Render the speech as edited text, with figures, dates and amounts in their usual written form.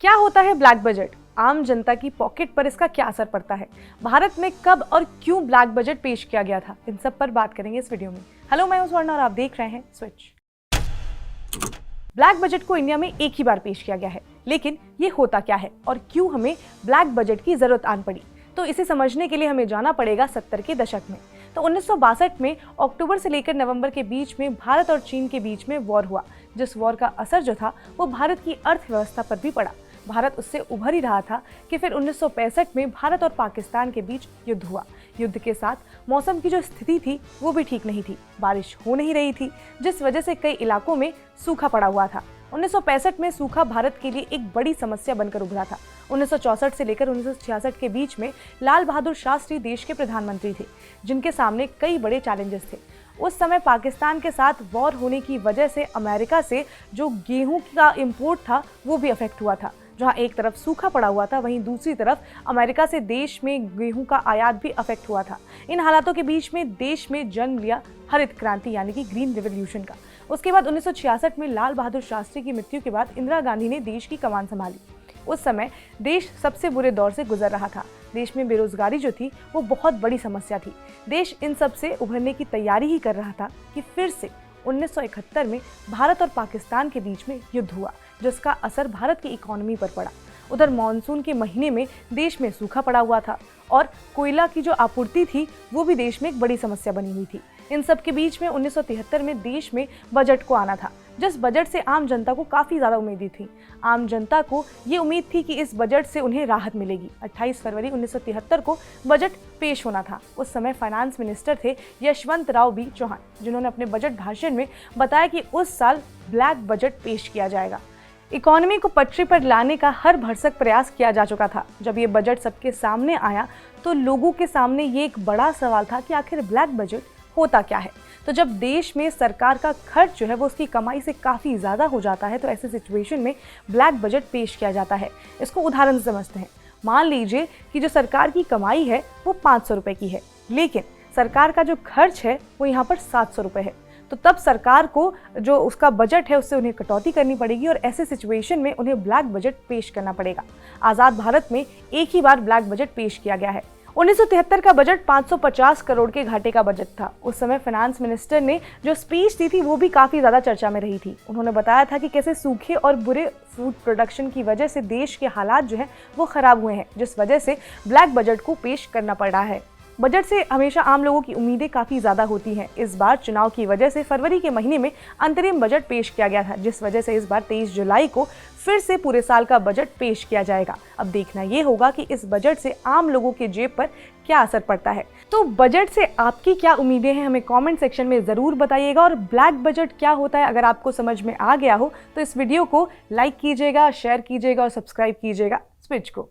क्या होता है ब्लैक बजट? आम जनता की पॉकेट पर इसका क्या असर पड़ता है? भारत में कब और क्यों ब्लैक बजट पेश किया गया था? इन सब पर बात करेंगे इस वीडियो में। हेलो, मैं हूं स्वर्ण और आप देख रहे हैं स्विच। ब्लैक बजट को इंडिया में एक ही बार पेश किया गया है, लेकिन ये होता क्या है और क्यों हमें ब्लैक बजट की जरूरत आन पड़ी? तो इसे समझने के लिए हमें जाना पड़ेगा 70 के दशक में। तो 1962 में अक्टूबर से लेकर नवंबर के बीच में भारत और चीन के बीच में वॉर हुआ, जिस वॉर का असर जो था वो भारत की अर्थव्यवस्था पर भी पड़ा। भारत उससे उभर ही रहा था कि फिर 1965 में भारत और पाकिस्तान के बीच युद्ध हुआ। युद्ध के साथ मौसम की जो स्थिति थी वो भी ठीक नहीं थी, बारिश हो नहीं रही थी, जिस वजह से कई इलाकों में सूखा पड़ा हुआ था। 1965 में सूखा भारत के लिए एक बड़ी समस्या बनकर उभरा था। 1964 से लेकर 1966 के बीच में लाल बहादुर शास्त्री देश के प्रधानमंत्री थे, जिनके सामने कई बड़े चैलेंजेस थे। उस समय पाकिस्तान के साथ वॉर होने की वजह से अमेरिका से जो गेहूं का इंपोर्ट था वो भी अफेक्ट हुआ था। जहां एक तरफ सूखा पड़ा हुआ था, वहीं दूसरी तरफ अमेरिका से देश में गेहूं का आयात भी अफेक्ट हुआ था। इन हालातों के बीच में देश में जन्म लिया हरित क्रांति यानी कि ग्रीन रिवॉल्यूशन का। उसके बाद 1966 में लाल बहादुर शास्त्री की मृत्यु के बाद इंदिरा गांधी ने देश की कमान संभाली। उस समय देश सबसे बुरे दौर से गुजर रहा था। देश में बेरोजगारी जो थी वो बहुत बड़ी समस्या थी। देश इन सब से उभरने की तैयारी ही कर रहा था कि फिर से 1971 में भारत और पाकिस्तान के बीच में युद्ध हुआ, जिसका असर भारत की इकोनॉमी पर पड़ा। उधर मानसून के महीने में देश में सूखा पड़ा हुआ था और कोयला की जो आपूर्ति थी वो भी देश में एक बड़ी समस्या बनी हुई थी। इन सब के बीच में 1973 में देश में बजट को आना था, जिस बजट से आम जनता को काफ़ी ज़्यादा उम्मीदें थी। आम जनता को ये उम्मीद थी कि इस बजट से उन्हें राहत मिलेगी। 28 फरवरी 1973 को बजट पेश होना था। उस समय फाइनेंस मिनिस्टर थे यशवंतराव बी चौहान, जिन्होंने अपने बजट भाषण में बताया कि उस साल ब्लैक बजट पेश किया जाएगा। इकोनॉमी को पटरी पर लाने का हर भरसक प्रयास किया जा चुका था। जब ये बजट सबके सामने आया तो लोगों के सामने ये एक बड़ा सवाल था कि आखिर ब्लैक बजट होता क्या है। तो जब देश में सरकार का खर्च जो है वो उसकी कमाई से काफ़ी ज़्यादा हो जाता है, तो ऐसे सिचुएशन में ब्लैक बजट पेश किया जाता है। इसको उदाहरण से समझते हैं। मान लीजिए कि जो सरकार की कमाई है वो 500 रुपये की है, लेकिन सरकार का जो खर्च है वो यहाँ पर 700 रुपये है। तो तब सरकार को जो उसका बजट है उससे उन्हें कटौती करनी पड़ेगी और ऐसे सिचुएशन में उन्हें ब्लैक बजट पेश करना पड़ेगा। आज़ाद भारत में एक ही बार ब्लैक बजट पेश किया गया है। 1973 का बजट 550 करोड़ के घाटे का बजट था। उस समय फाइनेंस मिनिस्टर ने जो स्पीच दी थी वो भी काफ़ी ज़्यादा चर्चा में रही थी। उन्होंने बताया था कि कैसे सूखे और बुरे फूड प्रोडक्शन की वजह से देश के हालात जो है वो ख़राब हुए हैं, जिस वजह से ब्लैक बजट को पेश करना पड़ रहा है। बजट से हमेशा आम लोगों की उम्मीदें काफ़ी ज़्यादा होती हैं। इस बार चुनाव की वजह से फरवरी के महीने में अंतरिम बजट पेश किया गया था, जिस वजह से इस बार 23 जुलाई को फिर से पूरे साल का बजट पेश किया जाएगा। अब देखना ये होगा कि इस बजट से आम लोगों के जेब पर क्या असर पड़ता है। तो बजट से आपकी क्या उम्मीदें हैं, हमें कमेंट सेक्शन में ज़रूर बताइएगा। और ब्लैक बजट क्या होता है अगर आपको समझ में आ गया हो तो इस वीडियो को लाइक कीजिएगा, शेयर कीजिएगा और सब्सक्राइब कीजिएगा स्विच को।